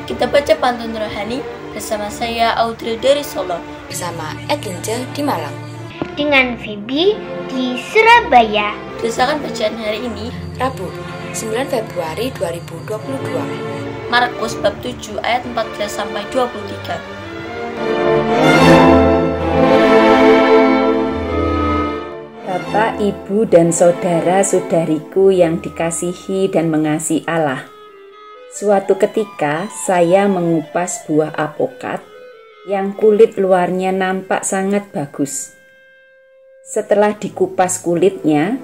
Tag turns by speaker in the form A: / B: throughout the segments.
A: Kita baca pantun rohani bersama saya Audrey dari Solo,
B: bersama Edlince di Malang,
C: dengan Phoebe di Surabaya.
A: Berdasarkan bacaan hari ini,
B: Rabu 9 Februari 2022,
A: Markus bab 7 ayat 14-23.
D: Bapak, Ibu, dan saudara-saudariku yang dikasihi dan mengasihi Allah. Suatu ketika saya mengupas buah apokat yang kulit luarnya nampak sangat bagus. Setelah dikupas kulitnya,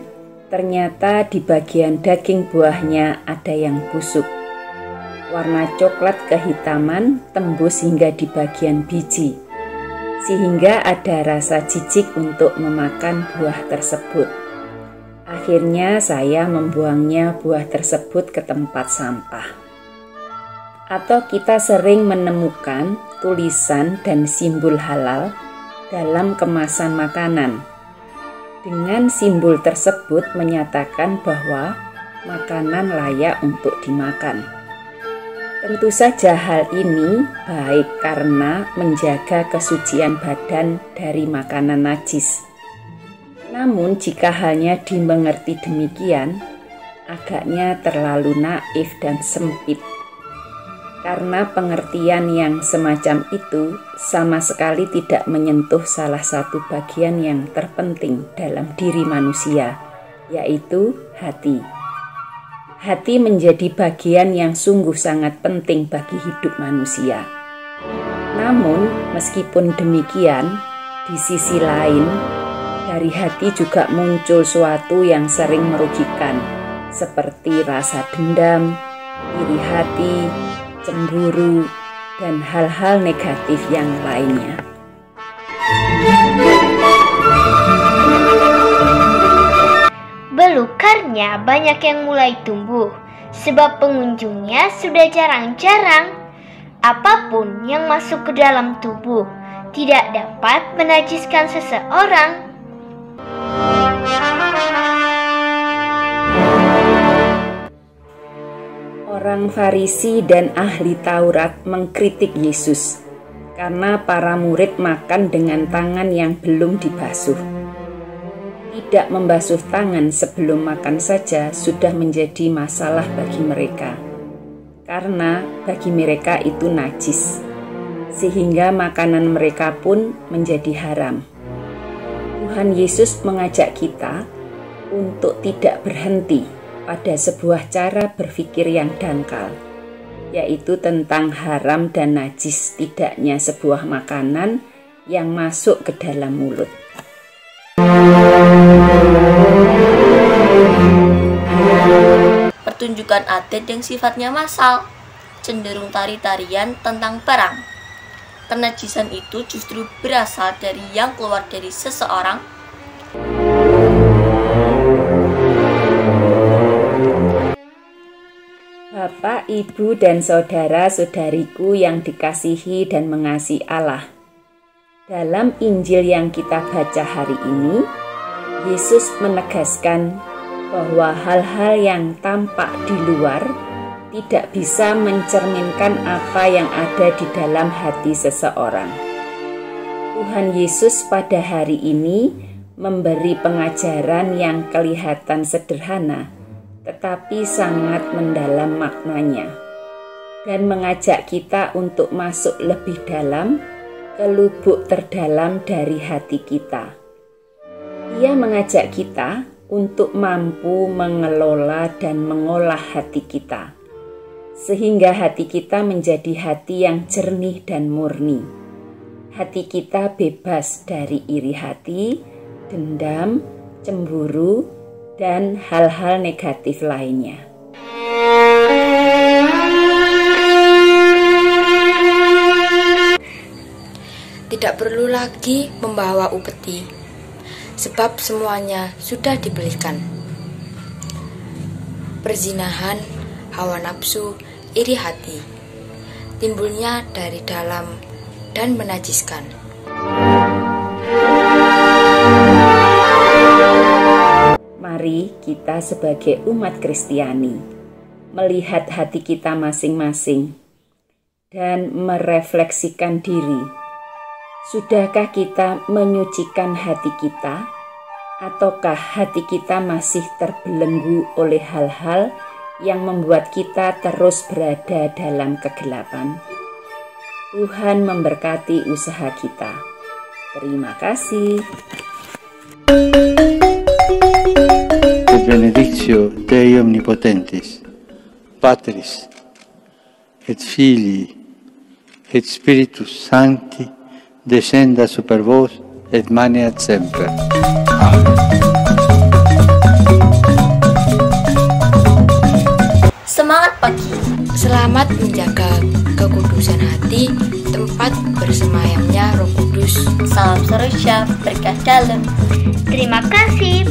D: ternyata di bagian daging buahnya ada yang busuk. Warna coklat kehitaman tembus hingga di bagian biji, sehingga ada rasa jijik untuk memakan buah tersebut. Akhirnya saya membuangnya buah tersebut ke tempat sampah. Atau kita sering menemukan tulisan dan simbol halal dalam kemasan makanan. Dengan simbol tersebut menyatakan bahwa makanan layak untuk dimakan. Tentu saja hal ini baik karena menjaga kesucian badan dari makanan najis. Namun jika halnya dimengerti demikian, agaknya terlalu naif dan sempit. Karena pengertian yang semacam itu sama sekali tidak menyentuh salah satu bagian yang terpenting dalam diri manusia, yaitu hati. Hati menjadi bagian yang sungguh sangat penting bagi hidup manusia. Namun, meskipun demikian, di sisi lain, dari hati juga muncul suatu yang sering merugikan, seperti rasa dendam, iri hati, cemburu, dan hal-hal negatif yang lainnya.
C: Belukarnya banyak yang mulai tumbuh, sebab pengunjungnya sudah jarang-jarang. Apapun yang masuk ke dalam tubuh tidak dapat menajiskan seseorang.
D: Orang Farisi dan ahli Taurat mengkritik Yesus karena para murid makan dengan tangan yang belum dibasuh. Tidak membasuh tangan sebelum makan saja sudah menjadi masalah bagi mereka, karena bagi mereka itu najis, sehingga makanan mereka pun menjadi haram. Tuhan Yesus mengajak kita untuk tidak berhenti pada sebuah cara berpikir yang dangkal, yaitu tentang haram dan najis tidaknya sebuah makanan yang masuk ke dalam mulut.
A: Pertunjukan adat yang sifatnya massal, cenderung tari-tarian tentang perang. Kenajisan itu justru berasal dari yang keluar dari seseorang.
D: Bapak, Ibu, dan saudara-saudariku yang dikasihi dan mengasihi Allah. Dalam Injil yang kita baca hari ini, Yesus menegaskan bahwa hal-hal yang tampak di luar tidak bisa mencerminkan apa yang ada di dalam hati seseorang. Tuhan Yesus pada hari ini memberi pengajaran yang kelihatan sederhana, tetapi sangat mendalam maknanya, dan mengajak kita untuk masuk lebih dalam ke lubuk terdalam dari hati kita. Ia mengajak kita untuk mampu mengelola dan mengolah hati kita, sehingga hati kita menjadi hati yang jernih dan murni. Hati kita bebas dari iri hati, dendam, cemburu, dan hal-hal negatif lainnya.
B: Tidak perlu lagi membawa upeti, sebab semuanya sudah dibelikan. Perzinahan, hawa nafsu, iri hati, timbulnya dari dalam dan menajiskan.
D: Mari kita sebagai umat Kristiani melihat hati kita masing-masing. dan merefleksikan diri. Sudahkah kita menyucikan hati kita? Ataukah hati kita masih terbelenggu oleh hal-hal yang membuat kita terus berada dalam kegelapan? Tuhan memberkati usaha kita. Terima kasih.
E: Benedictio Dei Omnipotentis, Patris, et Filii, et Spiritus Sancti, descenda super vos, et maneat semper. Amen.
A: Semangat pagi.
B: Selamat menjaga kekudusan hati, tempat bersemayamnya Roh Kudus.
A: Salam Sorosha, berkah dalam.
C: Terima kasih.